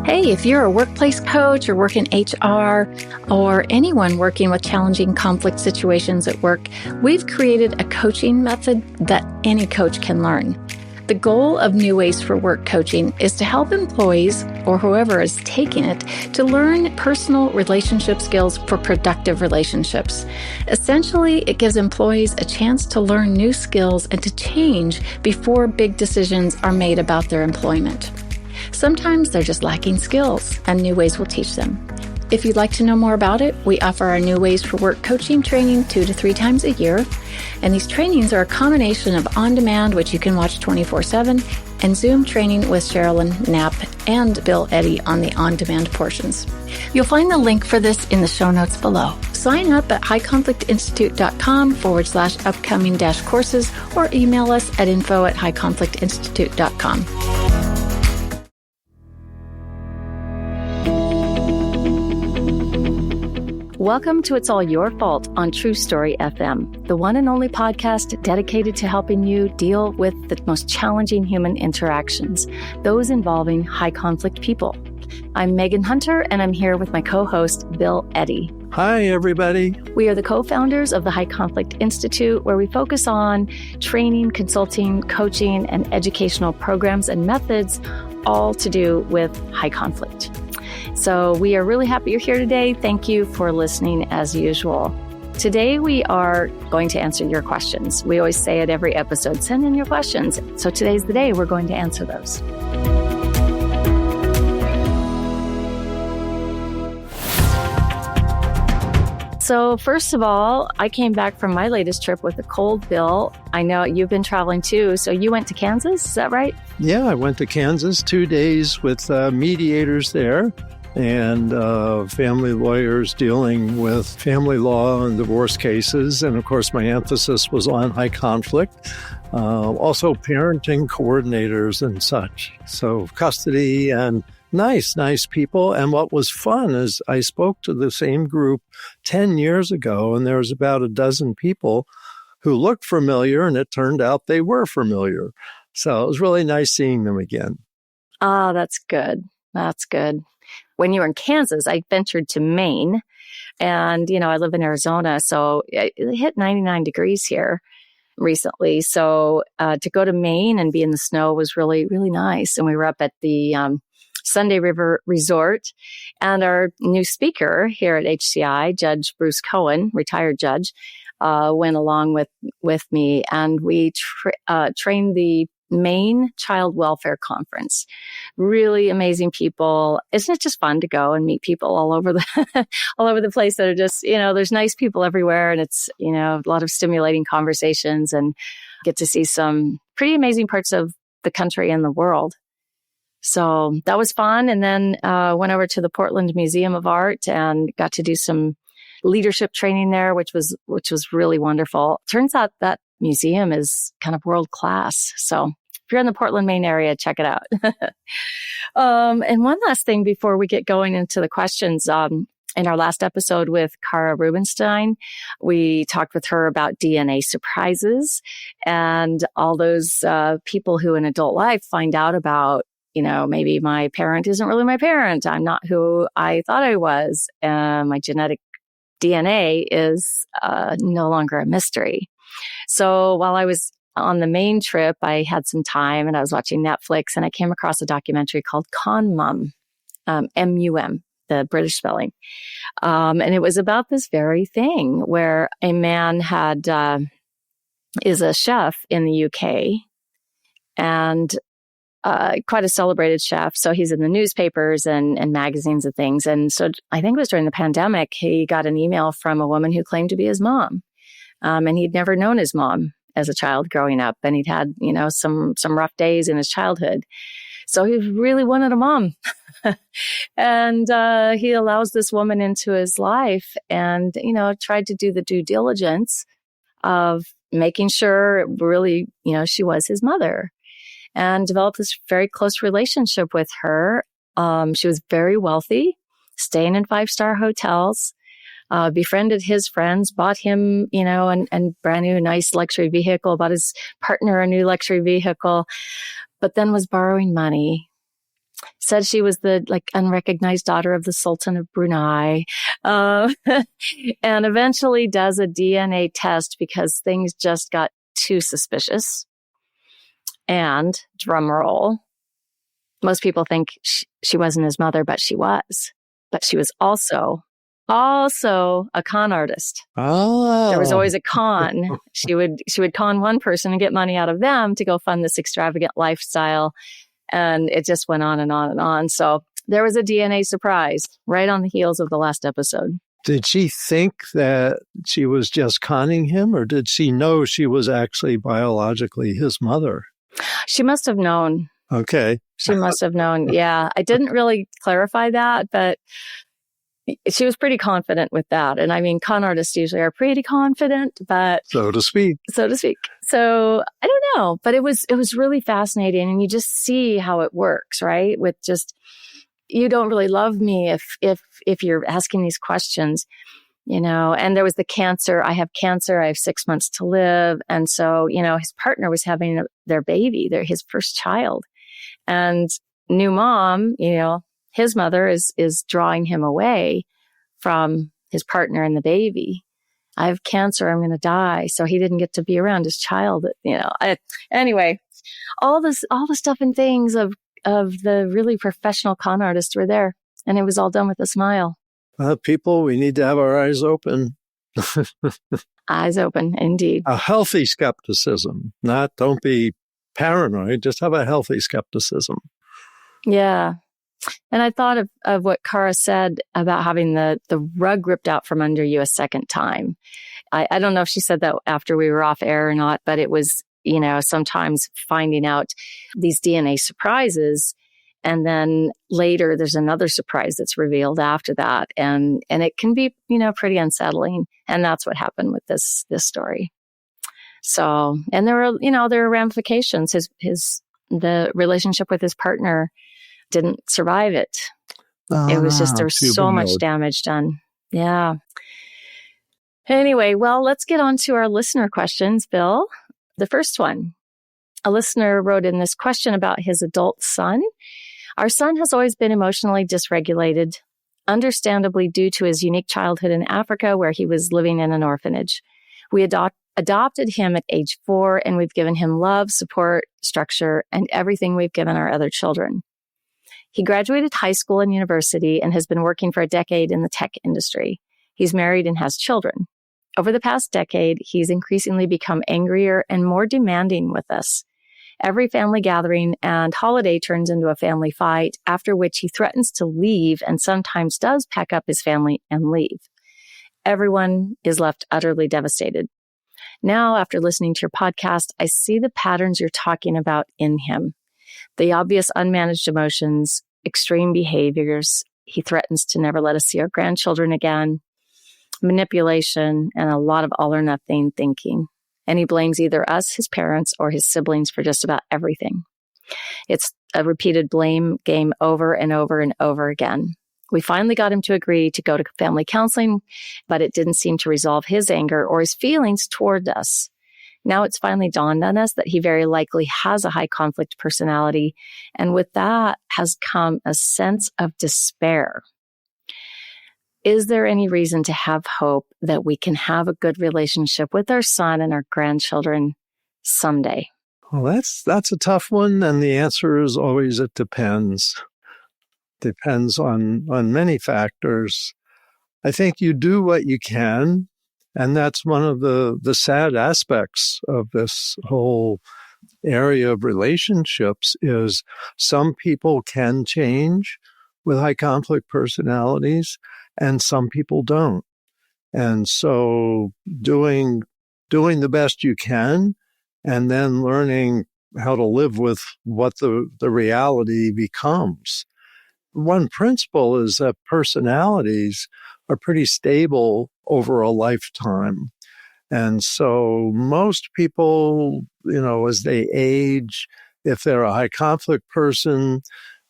Hey, if you're a workplace coach or work in HR or anyone working with challenging conflict situations at work, we've created a coaching method that any coach can learn. The goal of New Ways for Work coaching is to help employees or whoever is taking it to learn personal relationship skills for productive relationships. Essentially, it gives employees a chance to learn new skills and to change before big decisions are made about their employment. Sometimes they're just lacking skills, and New Ways will teach them. If you'd like to know more about it, we offer our New Ways for Work coaching training 2 to 3 times a year. And these trainings are a combination of on-demand, which you can watch 24/7, and Zoom training with Sherilyn Knapp and Bill Eddy on the on-demand portions. You'll find the link for this in the show notes below. Sign up at highconflictinstitute.com/upcoming-courses or email us at info@highconflictinstitute.com. Welcome to It's All Your Fault on True Story FM, the one and only podcast dedicated to helping you deal with the most challenging human interactions, those involving high conflict people. I'm Megan Hunter, and I'm here with my co-host, Bill Eddy. Hi, everybody. We are the co-founders of the High Conflict Institute, where we focus on training, consulting, coaching, and educational programs and methods, all to do with high conflict. So we are really happy you're here today. Thank you for listening as usual. Today we are going to answer your questions. We always say at every episode, send in your questions. So today's the day we're going to answer those. So first of all, I came back from my latest trip with a cold, Bill. I know you've been traveling too. So you went to Kansas, is that right? Yeah, I went to Kansas 2 days with mediators there and family lawyers dealing with family law and divorce cases. And of course, my emphasis was on high conflict, also parenting coordinators and such. So custody and nice people. And what was fun is I spoke to the same group 10 years ago, and there was about a dozen people who looked familiar, and it turned out they were familiar. So it was really nice seeing them again. Ah, that's good. That's good. When you were in Kansas, I ventured to Maine, and, I live in Arizona, so it hit 99 degrees here recently. So to go to Maine and be in the snow was really, really nice. And we were up at the Sunday River Resort, and our new speaker here at HCI, Judge Bruce Cohen, retired judge, went along with me, and we trained the Maine Child Welfare Conference. Really amazing people. Isn't it just fun to go and meet people all over the all over the place that are just, there's nice people everywhere, and it's, a lot of stimulating conversations, and get to see some pretty amazing parts of the country and the world. So that was fun. And then went over to the Portland Museum of Art and got to do some leadership training there, which was really wonderful. Turns out that museum is kind of world class. So if you're in the Portland, Maine area, check it out. And one last thing before we get going into the questions. In our last episode with Cara Rubenstein, we talked with her about DNA surprises and all those people who in adult life find out about, maybe my parent isn't really my parent. I'm not who I thought I was. My genetic DNA is no longer a mystery. So while I was on the Maine trip, I had some time and I was watching Netflix, and I came across a documentary called Con Mum, M-U-M, the British spelling. And it was about this very thing where a man is a chef in the UK, and quite a celebrated chef. So he's in the newspapers and magazines and things. And so I think it was during the pandemic, he got an email from a woman who claimed to be his mom. And he'd never known his mom as a child growing up. And he'd had, some rough days in his childhood. So he really wanted a mom. And he allows this woman into his life and, tried to do the due diligence of making sure really, she was his mother. And developed this very close relationship with her. She was very wealthy, staying in 5-star hotels, befriended his friends, bought him, and brand new nice luxury vehicle, bought his partner a new luxury vehicle, but then was borrowing money Said she was the unrecognized daughter of the Sultan of Brunei, and eventually does a DNA test because things just got too suspicious. And drum roll, most people think she wasn't his mother, but she was. But she was also a con artist. Oh. There was always a con. She would con one person and get money out of them to go fund this extravagant lifestyle. And it just went on and on and on. So there was a DNA surprise right on the heels of the last episode. Did she think that she was just conning him, or did she know she was actually biologically his mother? She must have known. Okay. She must have known. Yeah. I didn't really clarify that, but she was pretty confident with that. And I mean, con artists usually are pretty confident, but so to speak. So I don't know, but it was really fascinating. And you just see how it works, right? With just, you don't really love me if you're asking these questions, and there was the cancer. I have cancer. I have 6 months to live. And so, his partner was having their baby, his first child, and new mom, his mother is drawing him away from his partner and the baby. I have cancer. I'm going to die. So he didn't get to be around his child. Anyway, all the stuff and things of the really professional con artists were there, and it was all done with a smile. People, we need to have our eyes open. Eyes open, indeed. A healthy skepticism. Don't be paranoid. Just have a healthy skepticism. Yeah. And I thought of what Cara said about having the rug ripped out from under you a second time. I don't know if she said that after we were off air or not, but it was, sometimes finding out these DNA surprises. And then later there's another surprise that's revealed after that. And it can be, pretty unsettling. And that's what happened with this story. So, and there were ramifications. The relationship with his partner didn't survive it. It was just, there was so much damage done. Yeah. Anyway, well, let's get on to our listener questions, Bill. The first one, a listener wrote in this question about his adult son. Our son has always been emotionally dysregulated, understandably due to his unique childhood in Africa where he was living in an orphanage. We adopted him at age 4, and we've given him love, support, structure, and everything we've given our other children. He graduated high school and university and has been working for a decade in the tech industry. He's married and has children. Over the past decade, he's increasingly become angrier and more demanding with us. Every family gathering and holiday turns into a family fight, after which he threatens to leave and sometimes does pack up his family and leave. Everyone is left utterly devastated. Now, after listening to your podcast, I see the patterns you're talking about in him. The obvious unmanaged emotions, extreme behaviors. He threatens to never let us see our grandchildren again, manipulation, and a lot of all or nothing thinking. And he blames either us, his parents, or his siblings for just about everything. It's a repeated blame game over and over and over again. We finally got him to agree to go to family counseling, but it didn't seem to resolve his anger or his feelings toward us. Now it's finally dawned on us that he very likely has a high conflict personality, and with that has come a sense of despair. Is there any reason to have hope that we can have a good relationship with our son and our grandchildren someday? Well, that's a tough one, and the answer is always it depends. Depends on many factors. I think you do what you can, and that's one of the sad aspects of this whole area of relationships is some people can change with high conflict personalities, and some people don't. And so doing the best you can, and then learning how to live with what the reality becomes. One principle is that personalities are pretty stable over a lifetime. And so most people, as they age, if they're a high conflict person,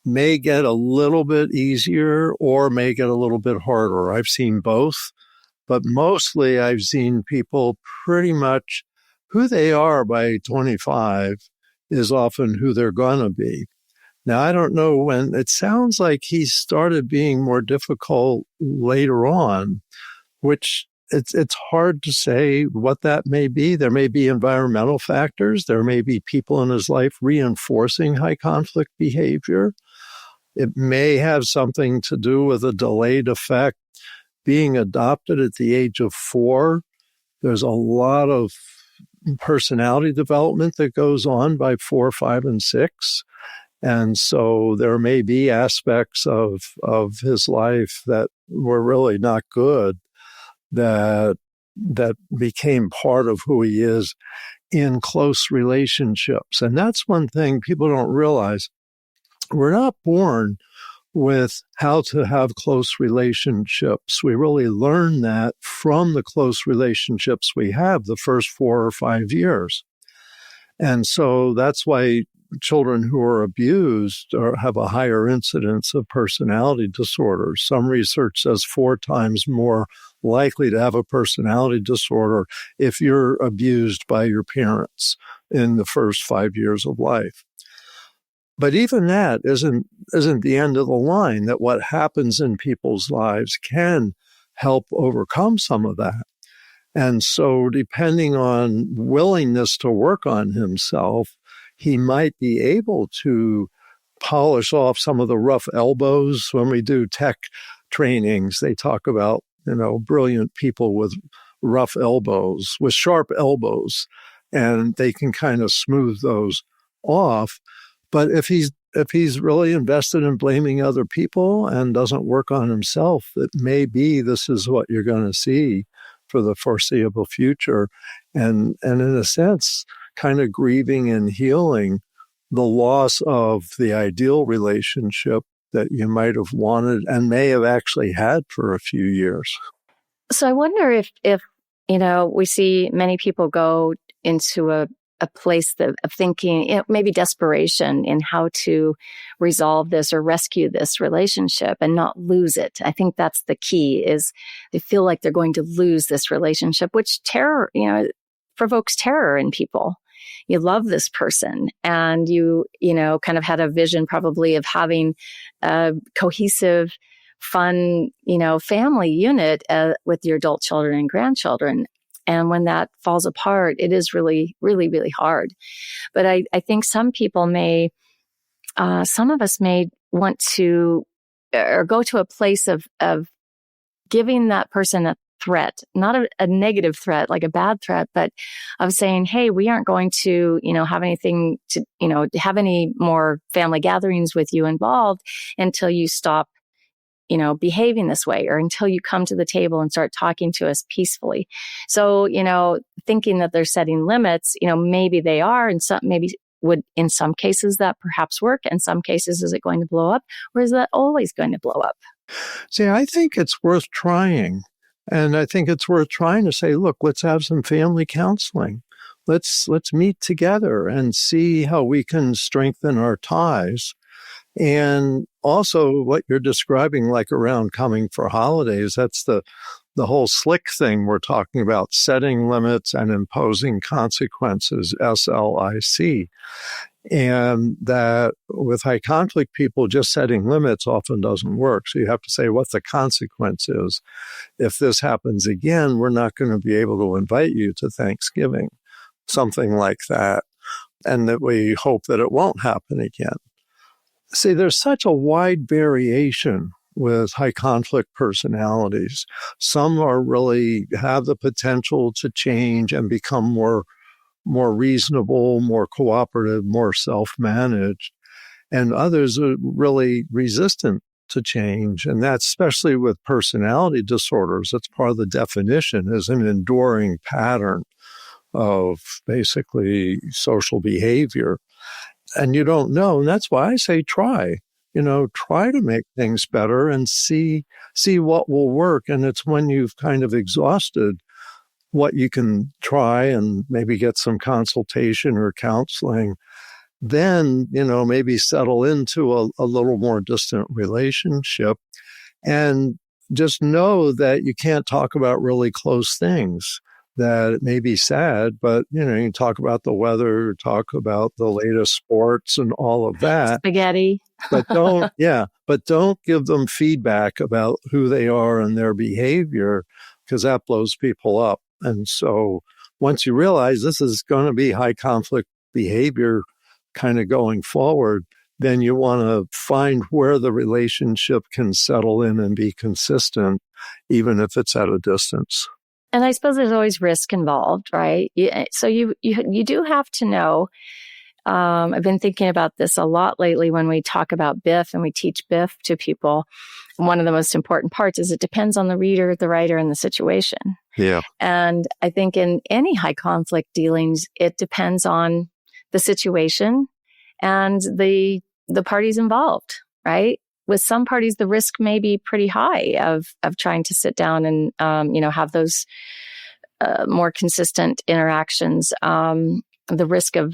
may get a little bit easier or may get a little bit harder. I've seen both, but mostly I've seen people pretty much who they are by 25 is often who they're going to be. Now, I don't know when. It sounds like he started being more difficult later on, which it's hard to say what that may be. There may be environmental factors. There may be people in his life reinforcing high conflict behavior. It may have something to do with a delayed effect. Being adopted at the age of 4, there's a lot of personality development that goes on by 4, 5, and 6. And so there may be aspects of his life that were really not good that became part of who he is in close relationships. And that's one thing people don't realize. We're not born with how to have close relationships. We really learn that from the close relationships we have the first 4 or 5 years. And so that's why children who are abused or have a higher incidence of personality disorders. Some research says 4 times more likely to have a personality disorder if you're abused by your parents in the first 5 years of life. But even that isn't the end of the line, that what happens in people's lives can help overcome some of that. And so depending on willingness to work on himself, he might be able to polish off some of the rough elbows. When we do tech trainings, they talk about, brilliant people with rough elbows, with sharp elbows, and they can kind of smooth those off. But if he's really invested in blaming other people and doesn't work on himself, it may be this is what you're going to see for the foreseeable future. And in a sense, kind of grieving and healing the loss of the ideal relationship that you might have wanted and may have actually had for a few years. So I wonder if we see many people go into a place of thinking, maybe desperation in how to resolve this or rescue this relationship and not lose it. I think that's the key, is they feel like they're going to lose this relationship, which provokes terror in people. You love this person and you kind of had a vision probably of having a cohesive, fun, family unit with your adult children and grandchildren. And when that falls apart, it is really, really, really hard. But I think some people some of us may want to or go to a place of giving that person a threat, not a negative threat, like a bad threat, but of saying, hey, we aren't going to, have anything to, have any more family gatherings with you involved until you stop behaving this way, or until you come to the table and start talking to us peacefully. So, thinking that they're setting limits, maybe they are, and in some cases that perhaps work. In some cases, is it going to blow up, or is that always going to blow up? See, I think it's worth trying. And I think it's worth trying to say, look, let's have some family counseling. Let's meet together and see how we can strengthen our ties. And also what you're describing, like around coming for holidays, that's the whole slick thing we're talking about, setting limits and imposing consequences, SLIC. And that with high conflict people, just setting limits often doesn't work. So you have to say what the consequence is. If this happens again, we're not going to be able to invite you to Thanksgiving, something like that. And that we hope that it won't happen again. See, there's such a wide variation with high conflict personalities. Some really have the potential to change and become more reasonable, more cooperative, more self-managed. And others are really resistant to change. And that's especially with personality disorders. That's part of the definition, is an enduring pattern of basically social behavior. And you don't know. And that's why I say try to make things better and see what will work. And it's when you've kind of exhausted what you can try and maybe get some consultation or counseling, then, maybe settle into a little more distant relationship. And just know that you can't talk about really close things. that it may be sad, but, you can talk about the weather, talk about the latest sports and all of that. Spaghetti. But don't give them feedback about who they are and their behavior, because that blows people up. And so once you realize this is going to be high conflict behavior kind of going forward, then you want to find where the relationship can settle in and be consistent, even if it's at a distance. And I suppose there's always risk involved, right? So you do have to know. I've been thinking about this a lot lately when we talk about BIF and we teach BIF to people. One of the most important parts is it depends on the reader, the writer, and the situation. Yeah. And I think in any high conflict dealings, it depends on the situation and the parties involved, right? With some parties, the risk may be pretty high of trying to sit down and, have those more consistent interactions. The risk of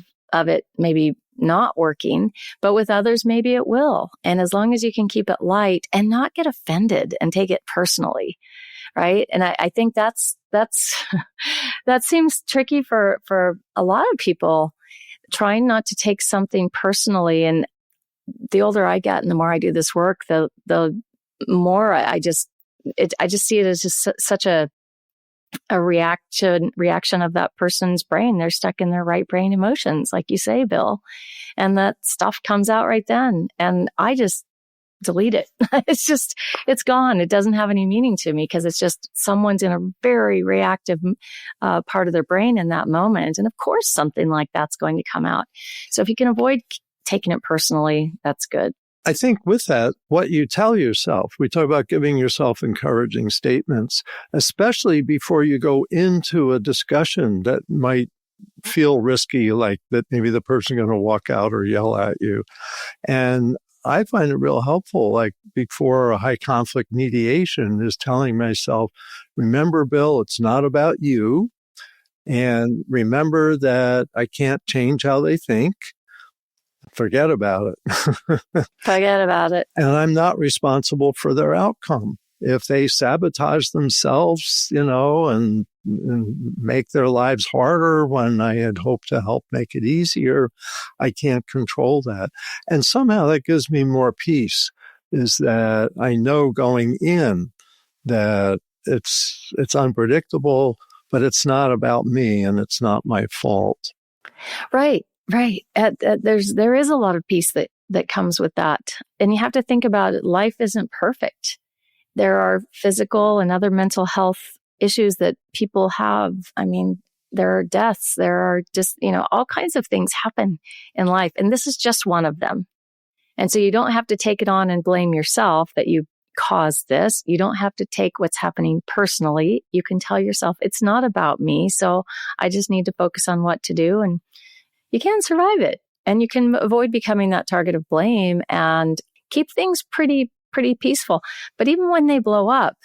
it maybe not working, but with others, maybe it will. And as long as you can keep it light and not get offended and take it personally, right? And I think that's that seems tricky for a lot of people, trying not to take something personally. And the older I get and the more I do this work, the more I just see it as just such a reaction of that person's brain. They're stuck in their right brain emotions, like you say, Bill. And that stuff comes out right then. And I just delete it. It's gone. It doesn't have any meaning to me because it's just someone's in a very reactive part of their brain in that moment. And of course, something like that's going to come out. So if you can avoid taking it personally, that's good. I think with that, what you tell yourself, we talk about giving yourself encouraging statements, especially before you go into a discussion that might feel risky, like that maybe the person's going to walk out or yell at you. And I find it real helpful, like before a high conflict mediation, is telling myself, remember, Bill, it's not about you. And remember that I can't change how they think. Forget about it. Forget about it. And I'm not responsible for their outcome. If they sabotage themselves, and make their lives harder when I had hoped to help make it easier, I can't control that. And somehow that gives me more peace, is that I know going in that it's unpredictable, but it's not about me and it's not my fault. Right. Right. There is a lot of peace that comes with that. And you have to think about it. Life isn't perfect. There are physical and other mental health issues that people have. I mean, there are deaths. There are just, all kinds of things happen in life. And this is just one of them. And so you don't have to take it on and blame yourself that you caused this. You don't have to take what's happening personally. You can tell yourself, it's not about me. So I just need to focus on what to do. And you can survive it, and you can avoid becoming that target of blame and keep things pretty peaceful. But even when they blow up,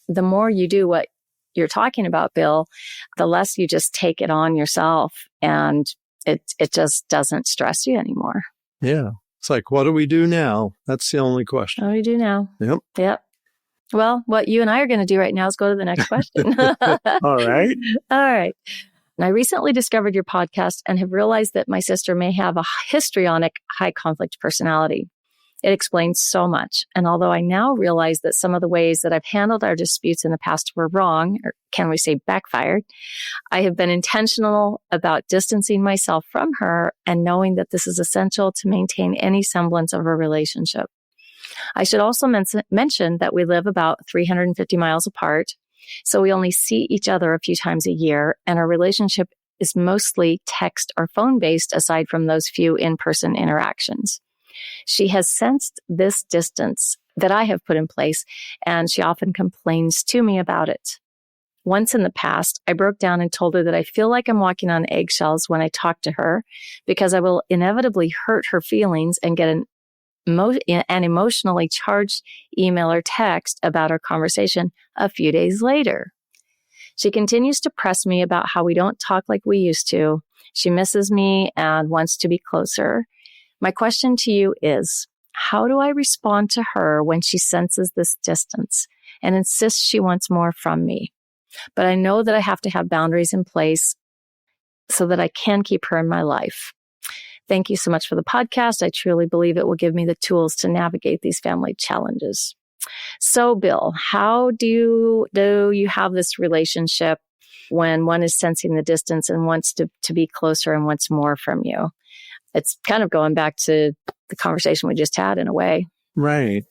the more you do what you're talking about, Bill, the less you just take it on yourself, and it just doesn't stress you anymore. Yeah. It's like, what do we do now? That's the only question. What do we do now? Yep. Well, what you and I are going to do right now is go to the next question. All right. And I recently discovered your podcast and have realized that my sister may have a histrionic, high conflict personality. It explains so much. And although I now realize that some of the ways that I've handled our disputes in the past were wrong, or can we say backfired, I have been intentional about distancing myself from her and knowing that this is essential to maintain any semblance of a relationship. I should also mention that we live about 350 miles apart. So we only see each other a few times a year, and our relationship is mostly text or phone based aside from those few in-person interactions. She has sensed this distance that I have put in place, and she often complains to me about it. Once in the past, I broke down and told her that I feel like I'm walking on eggshells when I talk to her because I will inevitably hurt her feelings and get an emotionally charged email or text about our conversation a few days later. She continues to press me about how we don't talk like we used to. She misses me and wants to be closer. My question to you is, how do I respond to her when she senses this distance and insists she wants more from me? but I know that I have to have boundaries in place so that I can keep her in my life. Thank you so much for the podcast. I truly believe it will give me the tools to navigate these family challenges. So, Bill, how do you have this relationship when one is sensing the distance and wants to be closer and wants more from you? It's kind of going back to the conversation we just had in a way. Right.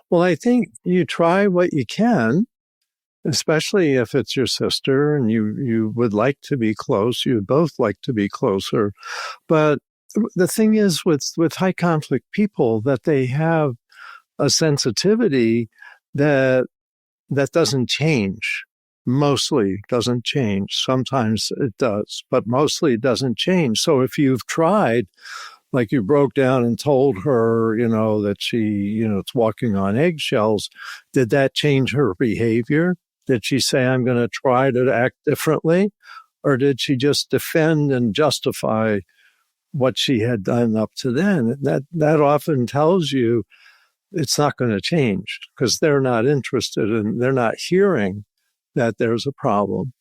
Well, I think you try what you can, especially if it's your sister and you would like to be close. You would both like to be closer. But the thing is with high conflict people that they have a sensitivity that doesn't change. Mostly doesn't change. Sometimes it does, but mostly it doesn't change. So if you've tried, like you broke down and told her, that she, it's walking on eggshells, did that change her behavior? Did she say, I'm going to try to act differently? Or did she just defend and justify what she had done up to then? That often tells you it's not going to change because they're not interested and they're not hearing that there's a problem.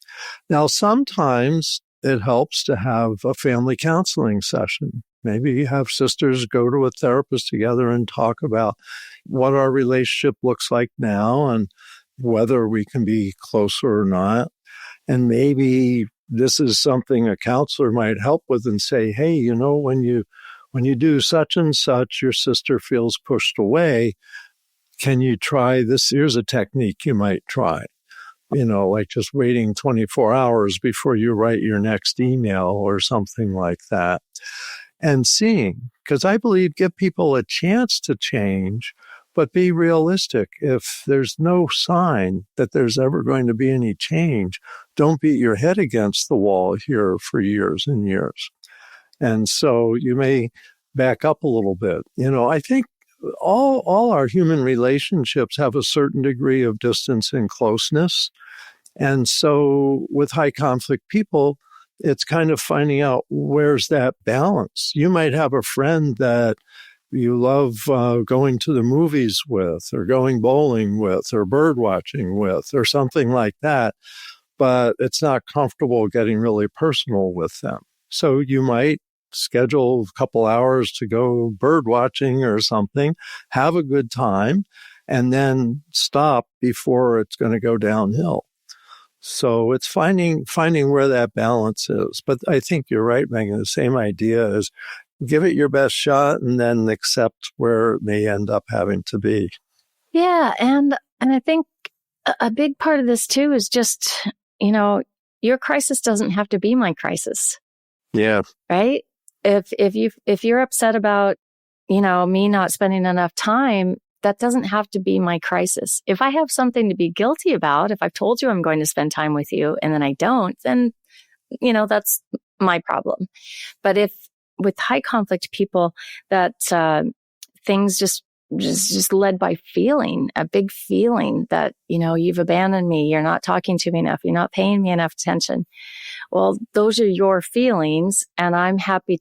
Now, sometimes it helps to have a family counseling session. Maybe you have sisters go to a therapist together and talk about what our relationship looks like now and whether we can be closer or not. And maybe this is something a counselor might help with and say, hey, when you do such and such, your sister feels pushed away. Can you try this? Here's a technique you might try. Like just waiting 24 hours before you write your next email or something like that. And seeing, because I believe give people a chance to change, but be realistic. If there's no sign that there's ever going to be any change, don't beat your head against the wall here for years and years. And so you may back up a little bit. I think all our human relationships have a certain degree of distance and closeness. And so with high conflict people, it's kind of finding out where's that balance. You might have a friend that you love going to the movies with or going bowling with or bird watching with or something like that, but it's not comfortable getting really personal with them. So you might schedule a couple hours to go bird watching or something, have a good time, and then stop before it's going to go downhill. So it's finding where that balance is. But I think you're right, Megan. The same idea is give it your best shot and then accept where it may end up having to be. Yeah. And I think a big part of this too is just, your crisis doesn't have to be my crisis. Yeah. Right? If you're upset about, me not spending enough time, that doesn't have to be my crisis. If I have something to be guilty about, if I've told you I'm going to spend time with you and then I don't, then, that's my problem. But if with high conflict people that things just led by feeling, a big feeling that, you've abandoned me, you're not talking to me enough, you're not paying me enough attention. Well, those are your feelings, and I'm happy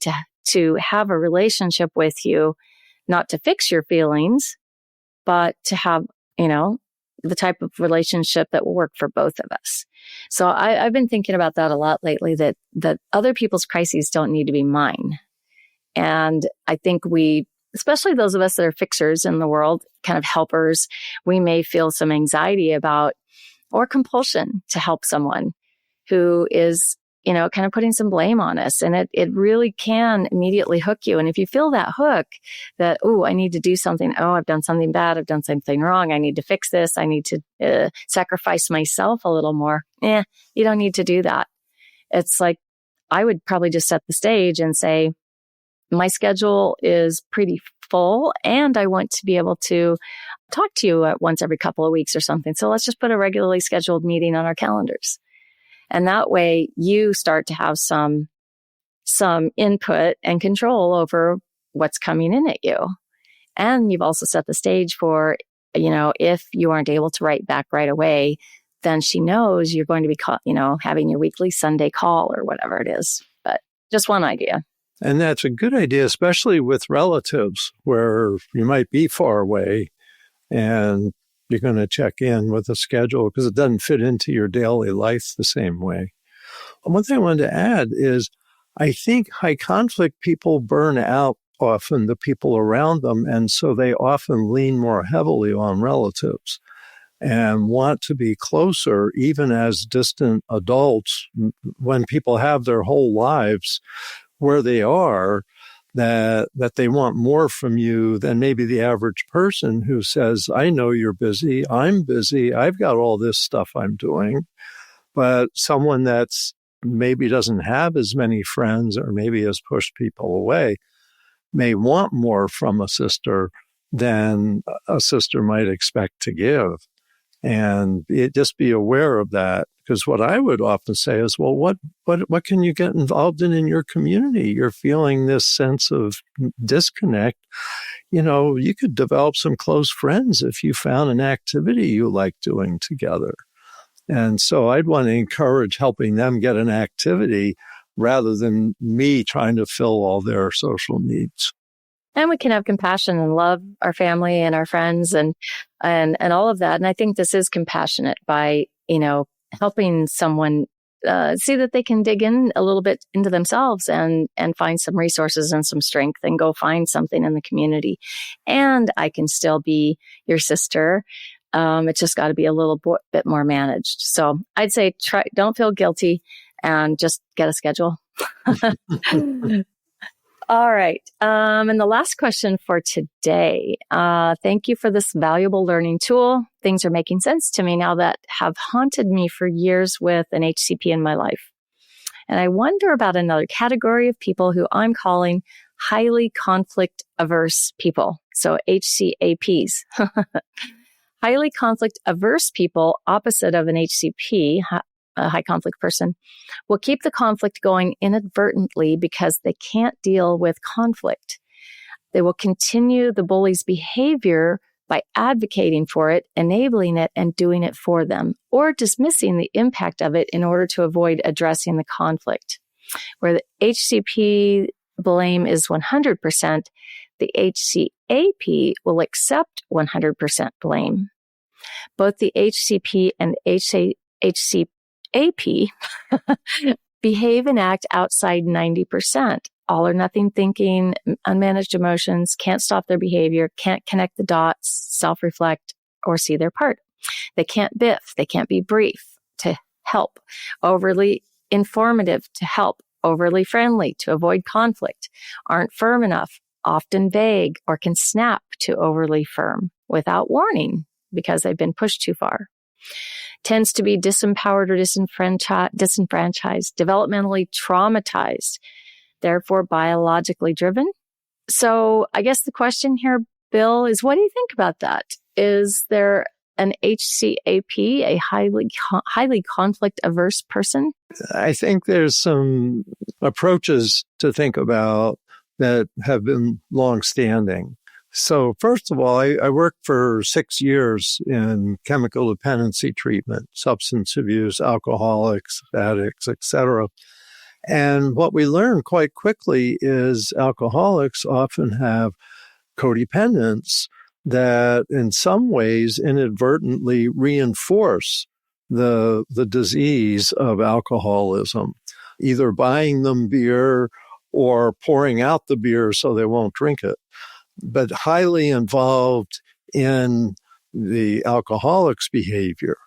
to have a relationship with you, not to fix your feelings, but to have, the type of relationship that will work for both of us. So I've been thinking about that a lot lately, that other people's crises don't need to be mine. And I think especially those of us that are fixers in the world, kind of helpers, we may feel some anxiety about or compulsion to help someone who is, kind of putting some blame on us. And it really can immediately hook you. And if you feel that hook that, I need to do something. I've done something bad. I've done something wrong. I need to fix this. I need to sacrifice myself a little more. You don't need to do that. It's like, I would probably just set the stage and say, my schedule is pretty full and I want to be able to talk to you once every couple of weeks or something. So let's just put a regularly scheduled meeting on our calendars. And that way you start to have some input and control over what's coming in at you. And you've also set the stage for, if you aren't able to write back right away, then she knows you're going to be, having your weekly Sunday call or whatever it is. But just one idea. And that's a good idea, especially with relatives where you might be far away and you're going to check in with a schedule because it doesn't fit into your daily life the same way. One thing I wanted to add is I think high conflict people burn out often the people around them, and so they often lean more heavily on relatives and want to be closer, even as distant adults, when people have their whole lives where they are, that they want more from you than maybe the average person who says, I know you're busy, I'm busy, I've got all this stuff I'm doing. But someone that's maybe doesn't have as many friends or maybe has pushed people away may want more from a sister than a sister might expect to give. And just be aware of that. Because what I would often say is, well, what can you get involved in your community? You're feeling this sense of disconnect. You could develop some close friends if you found an activity you like doing together. And so I'd want to encourage helping them get an activity rather than me trying to fill all their social needs. And we can have compassion and love our family and our friends and all of that. And I think this is compassionate by, helping someone see that they can dig in a little bit into themselves and find some resources and some strength and go find something in the community. And I can still be your sister. It's just got to be a little bit more managed. So I'd say don't feel guilty and just get a schedule. All right. And the last question for today. Thank you for this valuable learning tool. Things are making sense to me now that have haunted me for years with an HCP in my life. And I wonder about another category of people who I'm calling highly conflict averse people. So HCAPs. Highly conflict averse people, opposite of an HCP, a high conflict person, will keep the conflict going inadvertently because they can't deal with conflict. They will continue the bully's behavior by advocating for it, enabling it, and doing it for them, or dismissing the impact of it in order to avoid addressing the conflict. Where the HCP blame is 100%, the HCAP will accept 100% blame. Both the HCP and HCAP behave and act outside 90%. All or nothing thinking, unmanaged emotions, can't stop their behavior, can't connect the dots, self-reflect, or see their part. They can't biff, they can't be brief to help, overly informative to help, overly friendly to avoid conflict, aren't firm enough, often vague, or can snap to overly firm without warning because they've been pushed too far. Tends to be disempowered or disenfranchised, developmentally traumatized, therefore biologically driven. So I guess the question here, Bill, is what do you think about that? Is there an HCAP, a highly conflict averse person? I think there's some approaches to think about that have been longstanding. So first of all, I worked for 6 years in chemical dependency treatment, substance abuse, alcoholics, addicts, etc. And what we learned quite quickly is alcoholics often have codependents that in some ways inadvertently reinforce the disease of alcoholism, either buying them beer or pouring out the beer so they won't drink it. But highly involved in the alcoholic's behavior.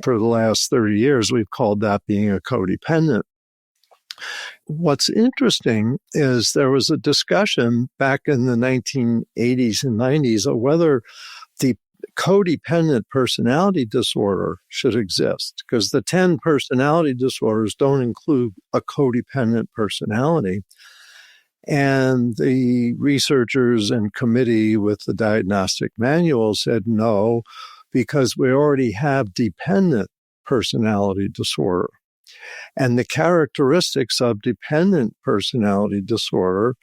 For the last 30 years, we've called that being a codependent. What's interesting is there was a discussion back in the 1980s and 90s of whether the codependent personality disorder should exist, because the 10 personality disorders don't include a codependent personality. And the researchers and committee with the diagnostic manual said no, because we already have dependent personality disorder. And the characteristics of dependent personality disorder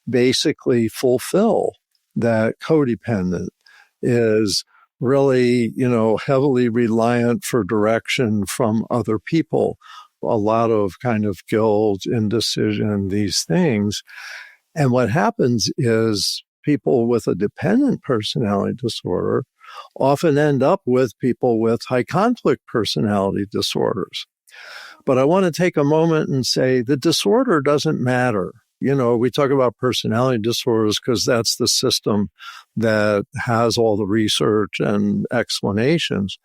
basically fulfill that codependent is really, heavily reliant for direction from other people. A lot of kind of guilt, indecision, these things. And what happens is people with a dependent personality disorder often end up with people with high conflict personality disorders. But I want to take a moment and say the disorder doesn't matter. We talk about personality disorders because that's the system that has all the research and explanations.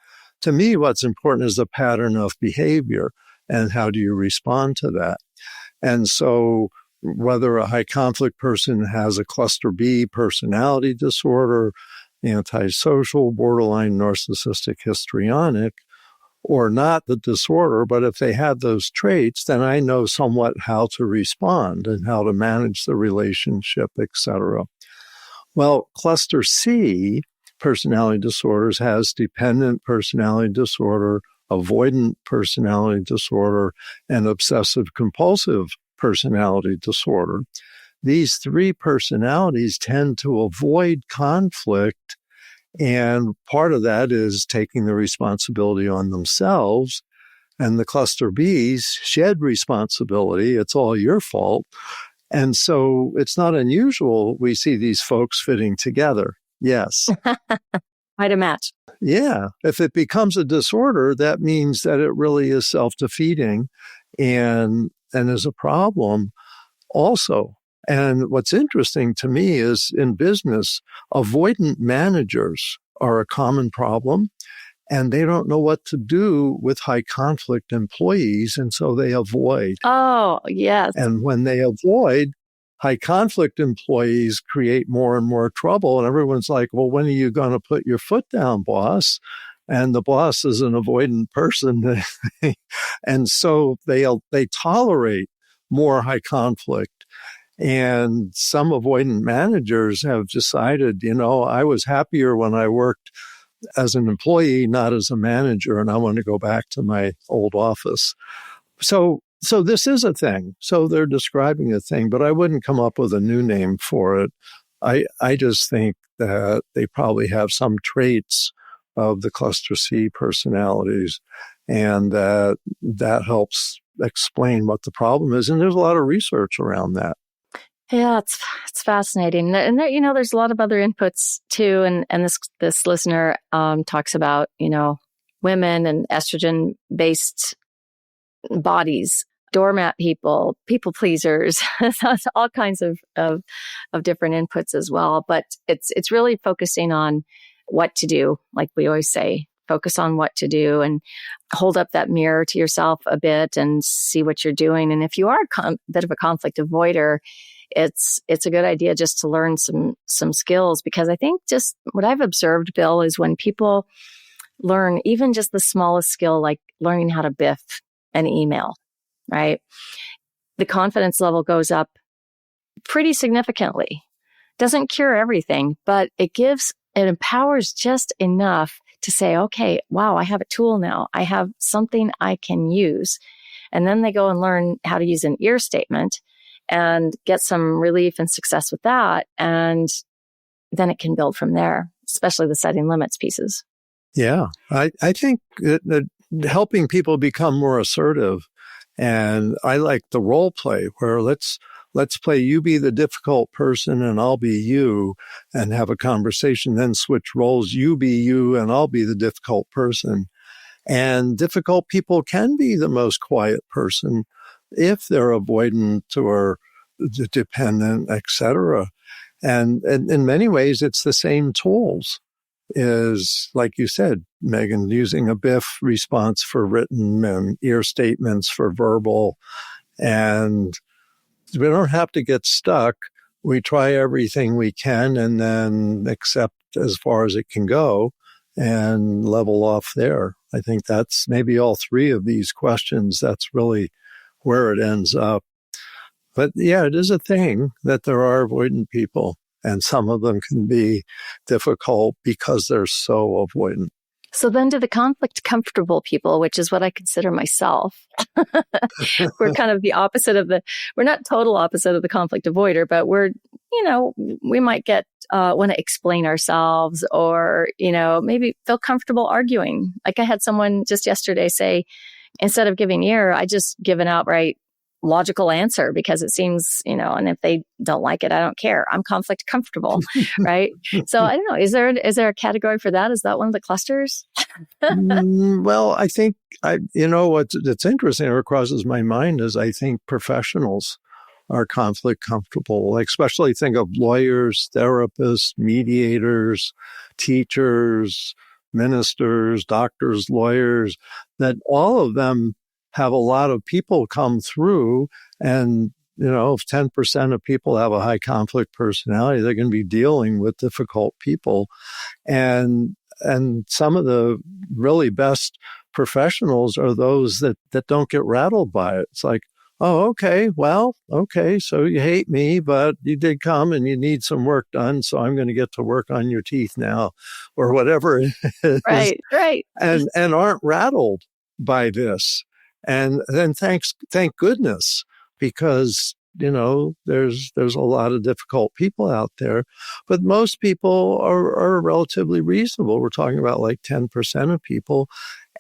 To me, what's important is the pattern of behavior and how do you respond to that. And so whether a high conflict person has a cluster B personality disorder, antisocial, borderline narcissistic histrionic, or not the disorder, but if they have those traits, then I know somewhat how to respond and how to manage the relationship, etc. Well, cluster C personality disorders has dependent personality disorder, avoidant personality disorder, and obsessive compulsive personality disorder. These three personalities tend to avoid conflict, and part of that is taking the responsibility on themselves. And the cluster Bs shed responsibility. It's all your fault. And so it's not unusual we see these folks fitting together. Yes. Quite a match. Yeah. If it becomes a disorder, that means that it really is self-defeating and is a problem also. And what's interesting to me is in business, avoidant managers are a common problem, and they don't know what to do with high conflict employees, and so they avoid. Oh, yes. And when they avoid, high conflict employees create more and more trouble. And everyone's like, well, when are you going to put your foot down, boss? And the boss is an avoidant person. And so they tolerate more high conflict. And some avoidant managers have decided, I was happier when I worked as an employee, not as a manager, and I want to go back to my old office. So this is a thing. So they're describing a thing, but I wouldn't come up with a new name for it. I just think that they probably have some traits of the cluster C personalities, and that helps explain what the problem is. And there's a lot of research around that. Yeah, it's fascinating. And there, there's a lot of other inputs too. And this listener talks about, women and estrogen-based bodies, doormat people pleasers, all kinds of different inputs as well. But it's really focusing on what to do, like we always say. Focus on what to do and hold up that mirror to yourself a bit and see what you're doing. And if you are a bit of a conflict avoider, it's a good idea just to learn some skills, because I think just what I've observed, Bill, is when people learn even just the smallest skill, like learning how to biff an email, right? The confidence level goes up pretty significantly. Doesn't cure everything, but it empowers just enough to say, okay, wow, I have a tool now. I have something I can use. And then they go and learn how to use an ear statement and get some relief and success with that. And then it can build from there, especially the setting limits pieces. Yeah, I think that helping people become more assertive. And I like the role play where let's play you be the difficult person and I'll be you, and have a conversation, then switch roles. You be you and I'll be the difficult person. And difficult people can be the most quiet person if they're avoidant or dependent, etc. And in many ways, it's the same tools. Is, like you said, Megan, using a biff response for written and ear statements for verbal. And we don't have to get stuck. We try everything we can and then accept as far as it can go and level off there. I think that's maybe all three of these questions. That's really where it ends up. But yeah, it is a thing that there are avoidant people, and some of them can be difficult because they're so avoidant. So then to the conflict comfortable people, which is what I consider myself, we're kind of the opposite we're not total opposite of the conflict avoider, but we're, we might want to explain ourselves or, maybe feel comfortable arguing. Like I had someone just yesterday say, instead of giving ear, I just give an outright logical answer because it seems, and if they don't like it, I don't care. I'm conflict comfortable, right? So I don't know. Is there a category for that? Is that one of the clusters? Well, I think what's interesting or crosses my mind is I think professionals are conflict comfortable. Like especially think of lawyers, therapists, mediators, teachers, ministers, doctors, lawyers, that all of them have a lot of people come through. And, if 10% of people have a high conflict personality, they're going to be dealing with difficult people. And some of the really best professionals are those that don't get rattled by it. It's like, oh, okay, so you hate me, but you did come and you need some work done, so I'm going to get to work on your teeth now, or whatever it is. Right. And aren't rattled by this. And then thank goodness, because, there's a lot of difficult people out there, but most people are relatively reasonable. We're talking about like 10% of people.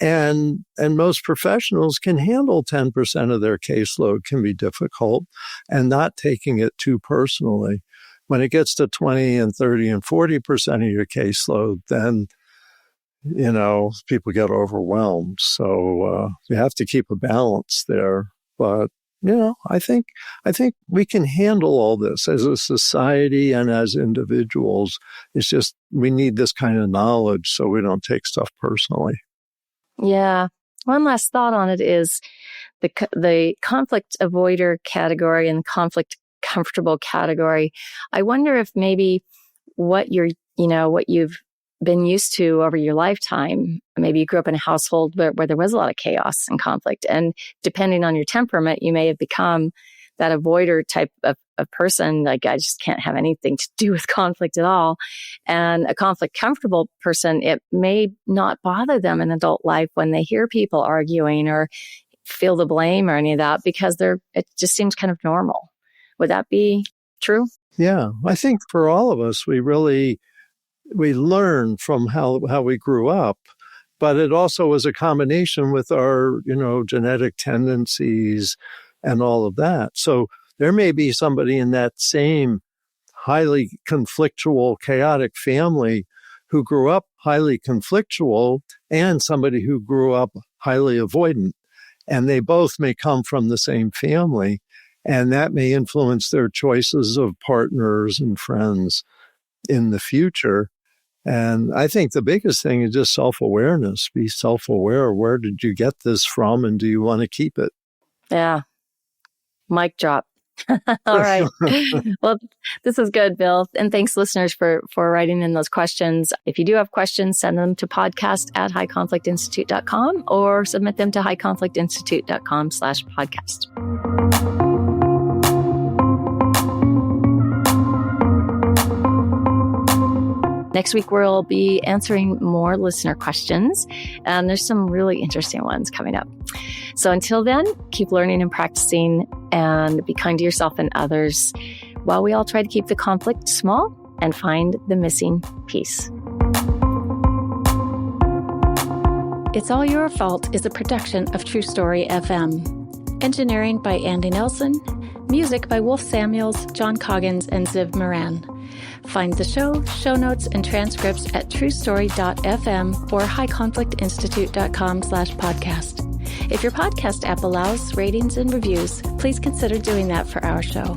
And most professionals can handle 10% of their caseload can be difficult and not taking it too personally. When it gets to 20 and 30 and 40% of your caseload, then, people get overwhelmed. So you have to keep a balance there. But, I think we can handle all this as a society and as individuals. It's just we need this kind of knowledge so we don't take stuff personally. Yeah. One last thought on it is the conflict avoider category and conflict comfortable category. I wonder if maybe what you've been used to over your lifetime, maybe you grew up in a household where there was a lot of chaos and conflict. And depending on your temperament, you may have become that avoider type of person. Like, I just can't have anything to do with conflict at all. And a conflict comfortable person, it may not bother them in adult life when they hear people arguing or feel the blame or any of that, because it just seems kind of normal. Would that be true? Yeah. I think for all of us, we learn from how we grew up, but it also was a combination with our, genetic tendencies and all of that. So there may be somebody in that same highly conflictual, chaotic family who grew up highly conflictual and somebody who grew up highly avoidant. And they both may come from the same family, and that may influence their choices of partners and friends in the future. And I think the biggest thing is just self-awareness. Be self-aware. Where did you get this from, and do you want to keep it? Yeah. Mic drop. All right. Well, this is good, Bill. And thanks, listeners, for writing in those questions. If you do have questions, send them to podcast@highconflictinstitute.com or submit them to highconflictinstitute.com/podcast. Next week, we'll be answering more listener questions, and there's some really interesting ones coming up. So until then, keep learning and practicing, and be kind to yourself and others while we all try to keep the conflict small and find the missing piece. It's All Your Fault is a production of True Story FM. Engineering by Andy Nelson. Music by Wolf Samuels, John Coggins, and Ziv Moran. Find the show notes, and transcripts at truestory.fm or highconflictinstitute.com/podcast. If your podcast app allows ratings and reviews, please consider doing that for our show.